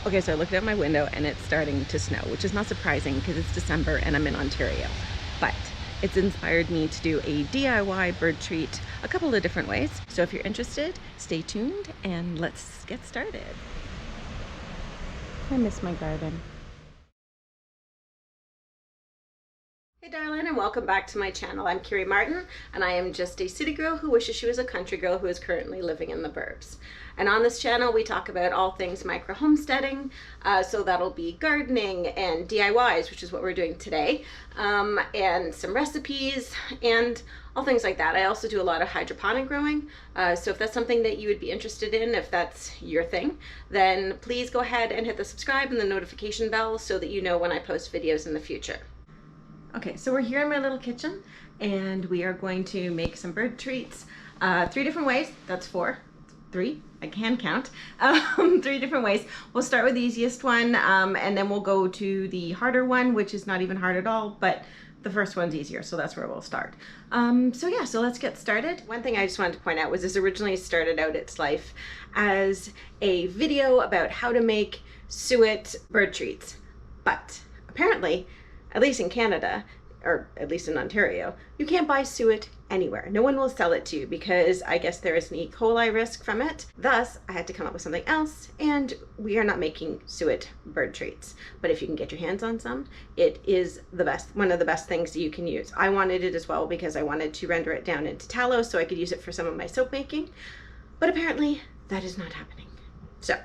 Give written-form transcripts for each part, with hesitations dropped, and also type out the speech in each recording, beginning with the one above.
Okay, so I looked out my window and it's starting to snow, which is not surprising because it's December and I'm in Ontario. But it's inspired me to do a DIY bird treat a couple of different ways. So if you're interested, stay tuned and let's get started. I miss my garden. Hey darling, and welcome back to my channel. I'm Kiri Martin and I am just a city girl who wishes she was a country girl who is currently living in the burbs. And on this channel we talk about all things micro homesteading, so that'll be gardening and DIYs, which is what we're doing today, and some recipes and all things like that. I also do a lot of hydroponic growing, so if that's something that you would be interested in, if that's your thing, then please go ahead and hit the subscribe and the notification bell so that you know when I post videos in the future. Okay, so we're here in my little kitchen and we are going to make some bird treats 3 different ways. That's 4. 3, I can count. 3 different ways. We'll start with the easiest one and then we'll go to the harder one, which is not even hard at all, but the first one's easier, so that's where we'll start. So let's get started. One thing I just wanted to point out was this originally started out its life as a video about how to make suet bird treats, but apparently, at least in Canada, or at least in Ontario, you can't buy suet anywhere. No one will sell it to you because I guess there is an E. coli risk from it. Thus, I had to come up with something else, and we are not making suet bird treats. But if you can get your hands on some, it is the best, one of the best things you can use. I wanted it as well because I wanted to render it down into tallow so I could use it for some of my soap making, but apparently that is not happening. So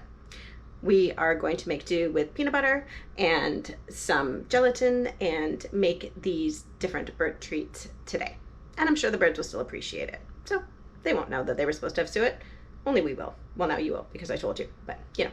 we are going to make do with peanut butter and some gelatin and make these different bird treats today. And I'm sure the birds will still appreciate it. So they won't know that they were supposed to have suet. Only we will. Well, now you will because I told you, but you know.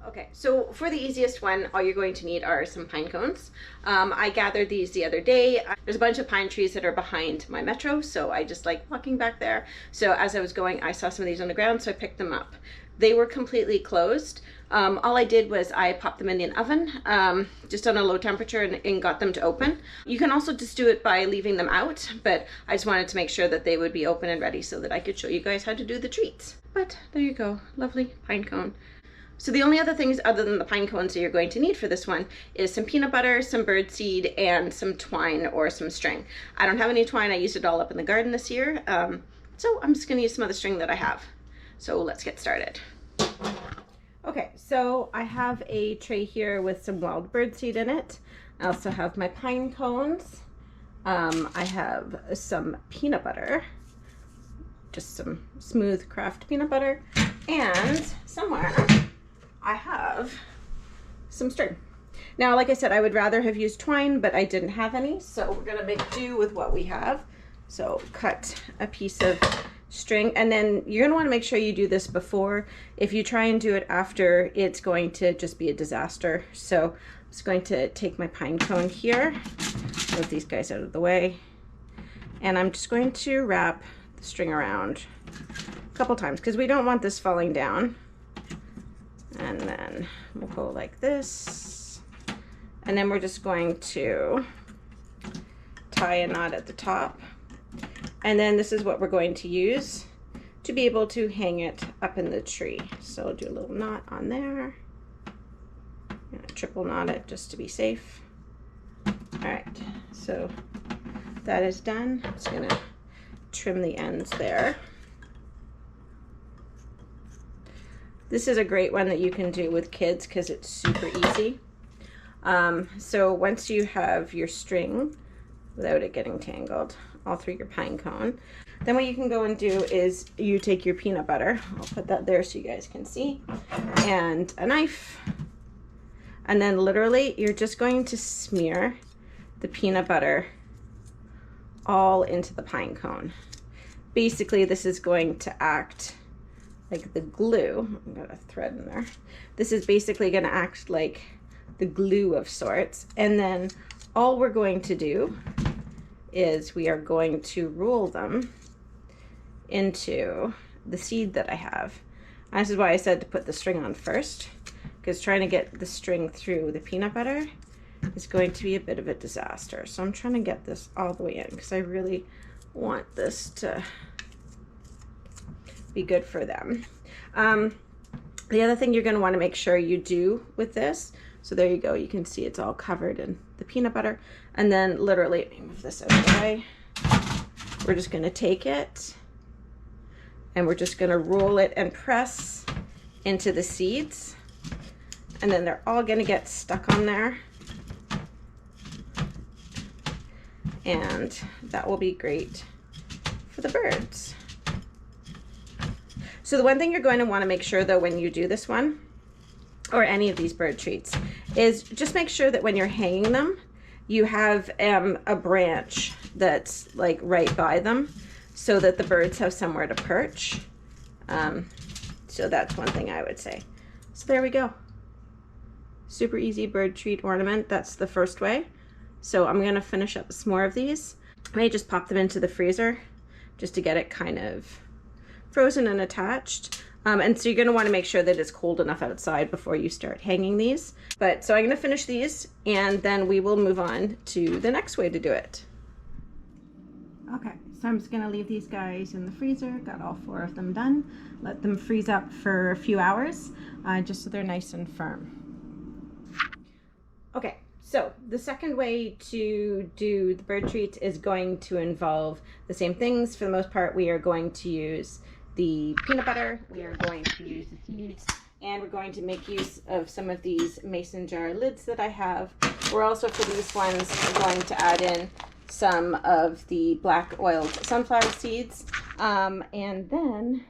Okay, so for the easiest one, all you're going to need are some pine cones. I gathered these the other day. There's a bunch of pine trees that are behind my metro, so I just like walking back there. So as I was going, I saw some of these on the ground, so I picked them up. They were completely closed. All I did was I popped them in the oven, just on a low temperature and got them to open. You can also just do it by leaving them out, but I just wanted to make sure that they would be open and ready so that I could show you guys how to do the treats. But there you go, lovely pine cone. So the only other things other than the pine cones that you're going to need for this one is some peanut butter, some bird seed, and some twine or some string. I don't have any twine, I used it all up in the garden this year, so I'm just gonna use some of the string that I have. So let's get started. Okay, so I have a tray here with some wild bird seed in it. I also have my pine cones. I have some peanut butter, just some smooth craft peanut butter, and somewhere I have some string. Now, like I said, I would rather have used twine, but I didn't have any, so we're gonna make do with what we have. So cut a piece of string, and then you're going to want to make sure you do this before. If you try and do it after, it's going to just be a disaster. So I'm just going to take my pine cone here, move these guys out of the way, and I'm just going to wrap the string around a couple times because we don't want this falling down. And then we'll go like this, and then we're just going to tie a knot at the top. And then this is what we're going to use to be able to hang it up in the tree. So I'll do a little knot on there. I'm gonna triple knot it just to be safe. All right, so that is done. I'm just gonna trim the ends there. This is a great one that you can do with kids because it's super easy. So once you have your string, without it getting tangled, all through your pine cone, then what you can go and do is you take your peanut butter, I'll put that there so you guys can see, and a knife, and then literally you're just going to smear the peanut butter all into the pine cone. Basically this is going to act like the glue. I've got a thread in there. This is basically going to act like the glue of sorts, and then all we're going to do is we are going to roll them into the seed that I have. And this is why I said to put the string on first, because trying to get the string through the peanut butter is going to be a bit of a disaster. So I'm trying to get this all the way in because I really want this to be good for them. The other thing you're going to want to make sure you do with this, so there you go, you can see it's all covered in the peanut butter. And then literally, let me move this out of the way. We're just going to take it and we're just going to roll it and press into the seeds. And then they're all going to get stuck on there. And that will be great for the birds. So the one thing you're going to want to make sure though when you do this one, or any of these bird treats, is just make sure that when you're hanging them, you have a branch that's like right by them so that the birds have somewhere to perch. So that's one thing I would say. So there we go. Super easy bird treat ornament. That's the first way. So I'm going to finish up some more of these. I may just pop them into the freezer just to get it kind of frozen and attached. And so you're going to want to make sure that it's cold enough outside before you start hanging these. But so I'm going to finish these and then we will move on to the next way to do it. Okay, so I'm just going to leave these guys in the freezer. Got all 4 of them done. Let them freeze up for a few hours just so they're nice and firm. Okay, so the second way to do the bird treats is going to involve the same things. For the most part, we are going to use the peanut butter, we are going to use the seeds, and we're going to make use of some of these mason jar lids that I have. We're also, for these ones, going to add in some of the black oiled sunflower seeds. And then,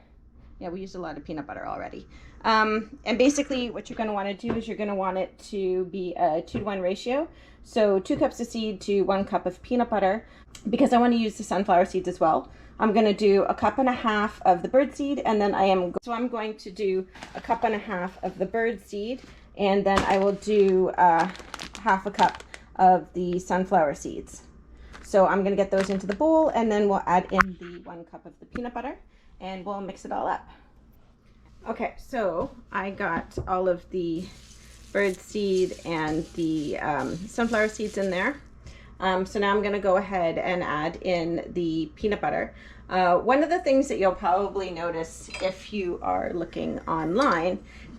yeah, we used a lot of peanut butter already. And basically what you're going to want to do is you're going to want it to be a 2-to-1 ratio. So 2 cups of seed to 1 cup of peanut butter. Because I want to use the sunflower seeds as well, I'm going to do 1.5 cups of the bird seed, and then I'm going to do 1.5 cups of the bird seed, and then I will do 1/2 cup of the sunflower seeds. So I'm going to get those into the bowl, and then we'll add in the 1 cup of the peanut butter, and we'll mix it all up. Okay, so I got all of the bird seed and the sunflower seeds in there. So now I'm going to go ahead and add in the peanut butter. One of the things that you'll probably notice if you are looking online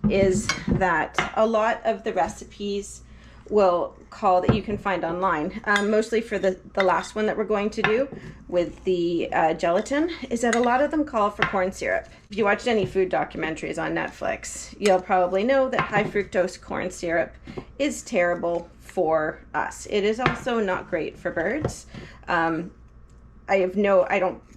is that a lot of the recipes will call that you can find online, mostly for the last one that we're going to do with the gelatin, is that a lot of them call for corn syrup. If you watched any food documentaries on Netflix, you'll probably know that high fructose corn syrup is terrible for us. It is also not great for birds.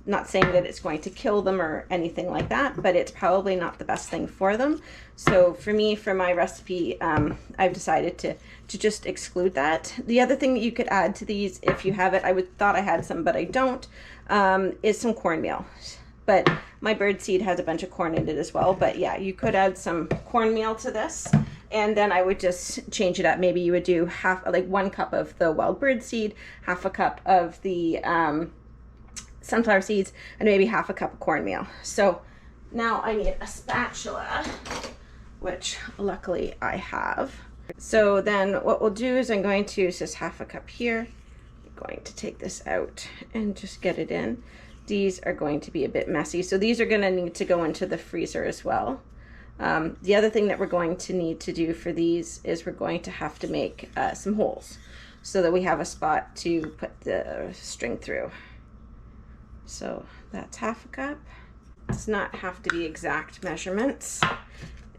Not saying that it's going to kill them or anything like that, but it's probably not the best thing for them. So for me, for my recipe, I've decided to just exclude that. The other thing that you could add to these, if you have it, thought I had some, but I don't, is some cornmeal. But my bird seed has a bunch of corn in it as well. But yeah, you could add some cornmeal to this. And then I would just change it up. Maybe you would do 1 cup of the wild bird seed, 1/2 cup of the sunflower seeds, and maybe 1/2 cup of cornmeal. So now I need a spatula, which luckily I have. So then what we'll do is I'm going to use this 1/2 cup here. I'm going to take this out and just get it in. These are going to be a bit messy, so these are going to need to go into the freezer as well. The other thing that we're going to need to do for these is we're going to have to make some holes so that we have a spot to put the string through. So that's 1/2 cup. It's not have to be exact measurements.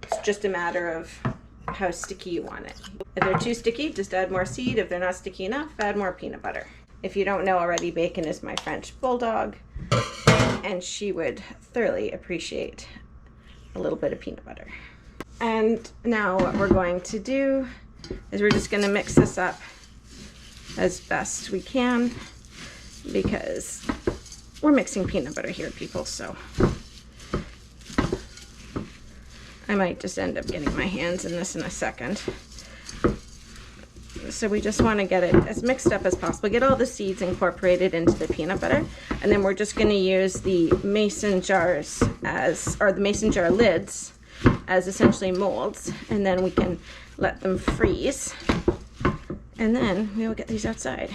It's just a matter of how sticky you want it. If they're too sticky, just add more seed. If they're not sticky enough, add more peanut butter. If you don't know already, Bacon is my French bulldog, and she would thoroughly appreciate a little bit of peanut butter. And now what we're going to do is we're just going to mix this up as best we can, because we're mixing peanut butter here, people, so I might just end up getting my hands in this in a second. So we just want to get it as mixed up as possible, get all the seeds incorporated into the peanut butter, and then we're just going to use the mason jars the mason jar lids as essentially molds, and then we can let them freeze, and then we'll get these outside.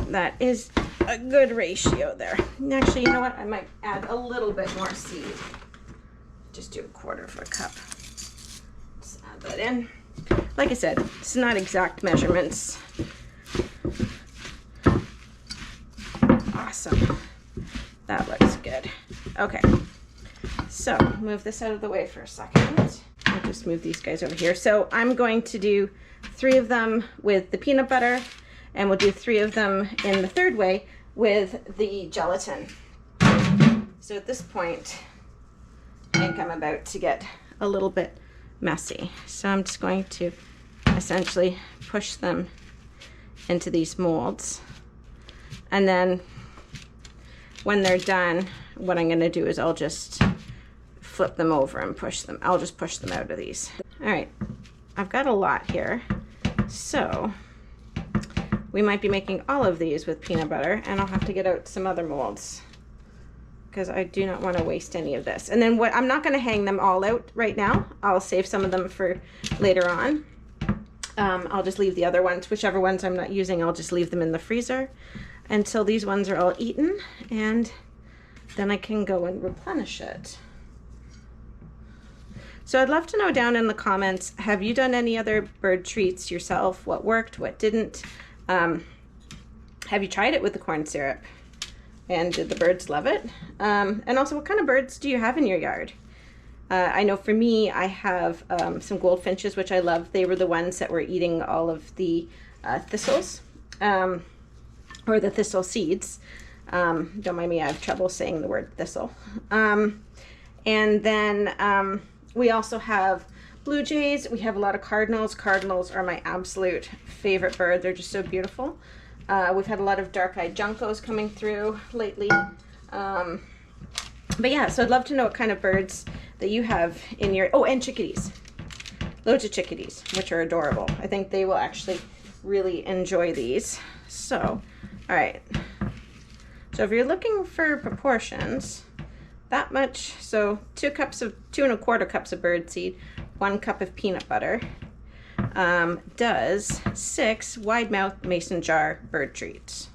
That is a good ratio there. And actually, you know what? I might add a little bit more seed. Just do 1/4 cup. add that in. Like I said, it's not exact measurements. Awesome. That looks good. Okay. So move this out of the way for a second. I'll just move these guys over here. So I'm going to do 3 of them with the peanut butter, and we'll do 3 of them in the third way with the gelatin. So at this point, I think I'm about to get a little bit messy. So I'm just going to essentially push them into these molds. And then when they're done, what I'm going to do is I'll just flip them over and push them. I'll just push them out of these. All right, I've got a lot here. So we might be making all of these with peanut butter, and I'll have to get out some other molds because I do not want to waste any of this. And then what, I'm not going to hang them all out right now. I'll save some of them for later on. I'll just leave the other ones, whichever ones I'm not using, I'll just leave them in the freezer until these ones are all eaten, and then I can go and replenish it. So I'd love to know down in the comments, have you done any other bird treats yourself? What worked, what didn't? Have you tried it with the corn syrup? And did the birds love it? And also, what kind of birds do you have in your yard? I know for me, I have some goldfinches, which I love. They were the ones that were eating all of the thistles, or the thistle seeds. Don't mind me, I have trouble saying the word thistle. And then we also have blue jays. We have a lot of cardinals. Cardinals are my absolute favorite bird. They're just so beautiful. We've had a lot of dark-eyed juncos coming through lately. But yeah, so I'd love to know what kind of birds that you have in your, oh, and chickadees. Loads of chickadees, which are adorable. I think they will actually really enjoy these. So, all right. So if you're looking for proportions, that much, so 2¼ cups of birdseed, 1 cup of peanut butter, does 6 wide mouth mason jar bird treats.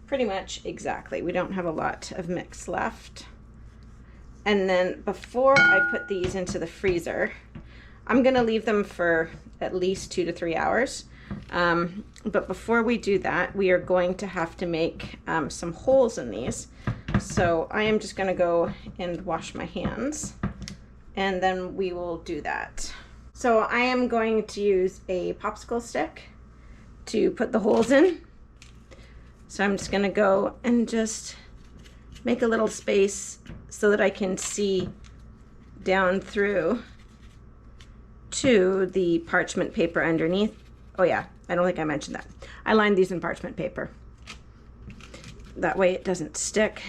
Pretty much exactly. We don't have a lot of mix left. And then before I put these into the freezer, I'm gonna leave them for at least 2 to 3 hours. But before we do that, we are going to have to make some holes in these. So I am just gonna go and wash my hands, and then we will do that. So I am going to use a popsicle stick to put the holes in. So I'm just gonna go and just make a little space so that I can see down through to the parchment paper underneath. Oh yeah, I don't think I mentioned that. I lined these in parchment paper. That way it doesn't stick.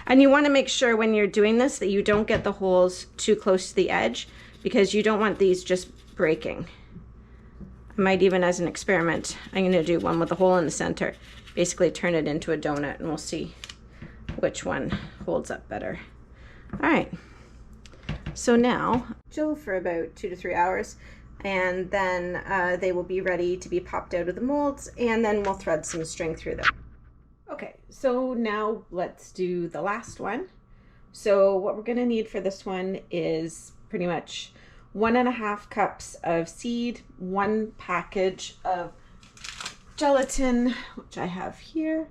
And you want to make sure when you're doing this that you don't get the holes too close to the edge, because you don't want these just breaking. I might even, as an experiment, I'm going to do one with a hole in the center, basically turn it into a donut, and we'll see which one holds up better. All right, so now chill for about 2 to 3 hours, and then they will be ready to be popped out of the molds, and then we'll thread some string through them. Okay, so now let's do the last one. So what we're gonna need for this one is pretty much 1½ cups of seed, 1 package of gelatin, which I have here,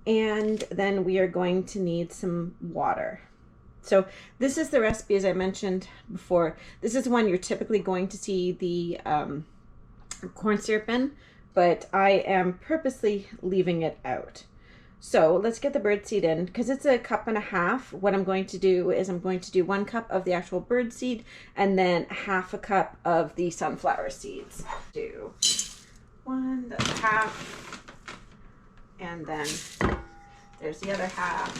and then we are going to need some water. So this is the recipe, as I mentioned before. This is the one you're typically going to see the corn syrup in, but I am purposely leaving it out. So let's get the birdseed in, because it's 1½ cups. What I'm going to do is I'm going to do 1 cup of the actual birdseed and then ½ cup of the sunflower seeds. Do 1, that's half, and then there's the other half.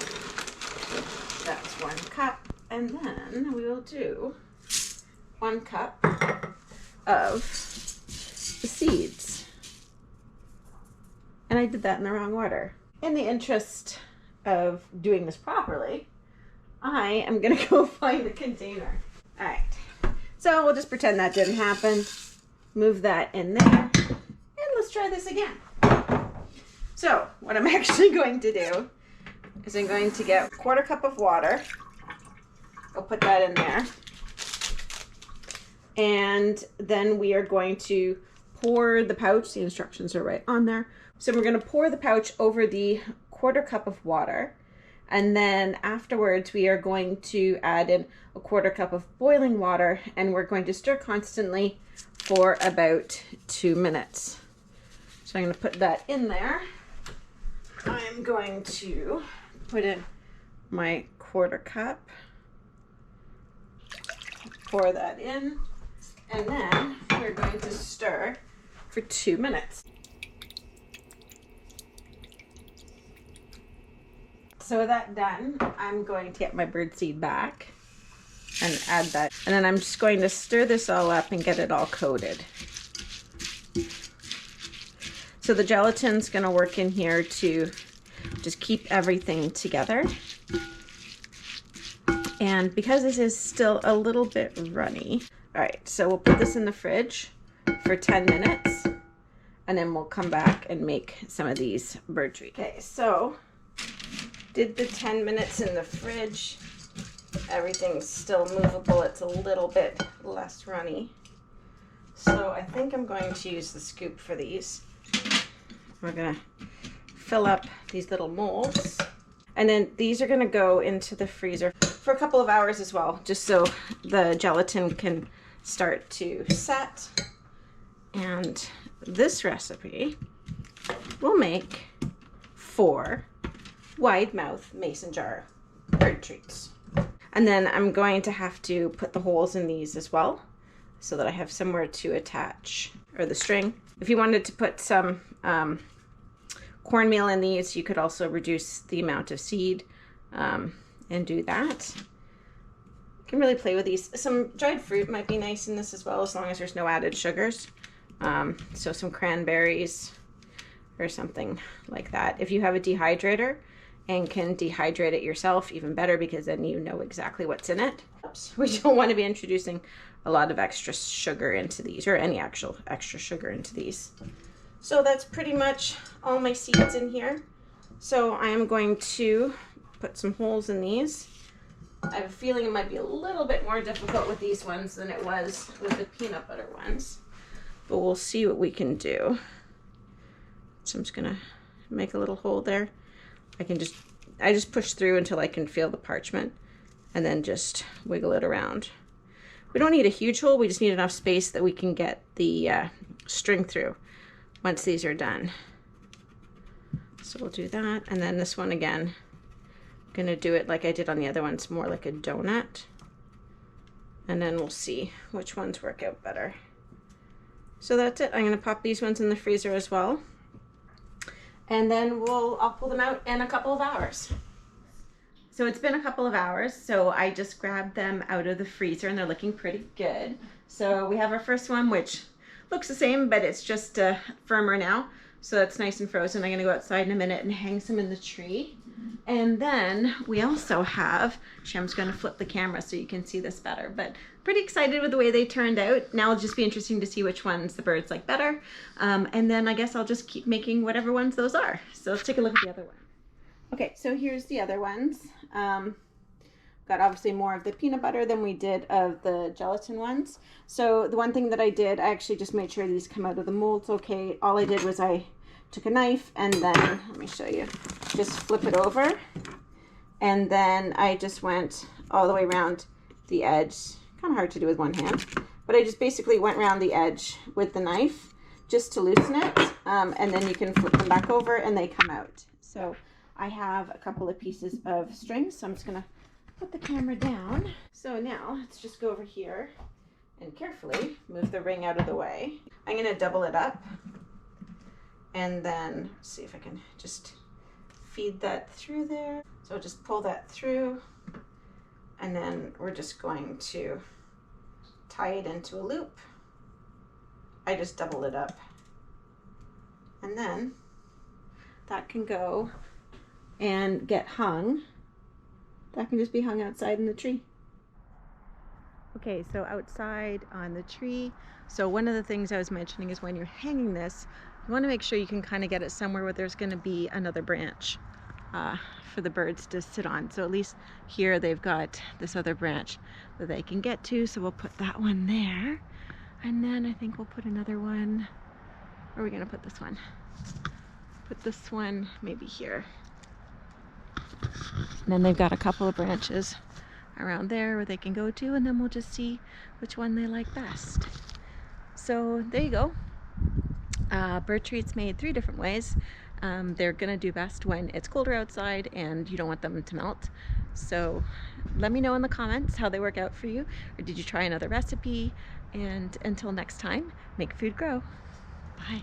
That's 1 cup, and then we will do 1 cup of the seeds. And I did that in the wrong order. In the interest of doing this properly, I am gonna go find a container. All right, so we'll just pretend that didn't happen. Move that in there, and let's try this again. So what I'm actually going to do is I'm going to get 1/4 cup of water. I'll put that in there. And then we are going to pour the pouch. The instructions are right on there. So we're going to pour the pouch over the 1/4 cup of water. And then afterwards, we are going to add in a 1/4 cup of boiling water, and we're going to stir constantly for about 2 minutes. So I'm going to put that in there. I'm going to put in my 1/4 cup, pour that in, and then we're going to stir for 2 minutes. So with that done, I'm going to get my birdseed back and add that. And then I'm just going to stir this all up and get it all coated. So the gelatin's going to work in here to just keep everything together. And because this is still a little bit runny, all right, so we'll put this in the fridge for 10 minutes and then we'll come back and make some of these bird treats. Okay, so did the 10 minutes in the fridge. Everything's still movable. It's a little bit less runny. So I think I'm going to use the scoop for these. We're gonna fill up these little molds. And then these are gonna go into the freezer for a couple of hours as well, just so the gelatin can start to set. And this recipe will make 4 wide mouth mason jar bird treats. And then I'm going to have to put the holes in these as well so that I have somewhere to attach, or the string. If you wanted to put some cornmeal in these, you could also reduce the amount of seed and do that. You can really play with these. Some dried fruit might be nice in this as well, as long as there's no added sugars. So some cranberries or something like that. If you have a dehydrator and can dehydrate it yourself, even better, because then you know exactly what's in it. We don't want to be introducing a lot of extra sugar into these, or any actual extra sugar into these. So that's pretty much all my seeds in here. So I am going to put some holes in these. I have a feeling it might be a little bit more difficult with these ones than it was with the peanut butter ones, but we'll see what we can do. So I'm just gonna make a little hole there. I just push through until I can feel the parchment and then just wiggle it around. We don't need a huge hole, we just need enough space that we can get the string through once these are done. So we'll do that, and then this one again, I'm gonna do it like I did on the other ones, more like a donut. And then we'll see which ones work out better. So that's it. I'm gonna pop these ones in the freezer as well. And then I'll pull them out in a couple of hours. So it's been a couple of hours, so I just grabbed them out of the freezer and they're looking pretty good. So we have our first one, which looks the same, but it's just firmer now. So that's nice and frozen. I'm gonna go outside in a minute and hang some in the tree. And then we also have, I'm just gonna flip the camera so you can see this better, but pretty excited with the way they turned out. Now it'll just be interesting to see which ones the birds like better. And then I guess I'll just keep making whatever ones those are. So let's take a look at the other one. Okay, so here's the other ones. Got obviously more of the peanut butter than we did of the gelatin ones. So the one thing that I did, I actually just made sure these come out of the molds okay. All I did was I took a knife and then, let me show you, just flip it over. And then I just went all the way around the edge. Kind of hard to do with one hand, but I just basically went around the edge with the knife just to loosen it. And then you can flip them back over and they come out. So I have a couple of pieces of string, so I'm just gonna put the camera down. So now let's just go over here and carefully move the ring out of the way. I'm gonna double it up and then see if I can just feed that through there. So just pull that through, and then we're just going to tie it into a loop. I just double it up, and then that can go and get hung. That can just be hung outside in the tree. Okay, so outside on the tree. So one of the things I was mentioning is when you're hanging this, you want to make sure you can kind of get it somewhere where there's going to be another branch. for the birds to sit on. So at least here they've got this other branch that they can get to, so we'll put that one there. And then I think we'll put another one. Where are we gonna put this one? Put this one maybe here. And then they've got a couple of branches around there where they can go to, and then we'll just see which one they like best. So there you go. Bird treats made 3 different ways. They're gonna do best when it's colder outside and you don't want them to melt. So let me know in the comments how they work out for you, or did you try another recipe? And until next time, make food grow. Bye.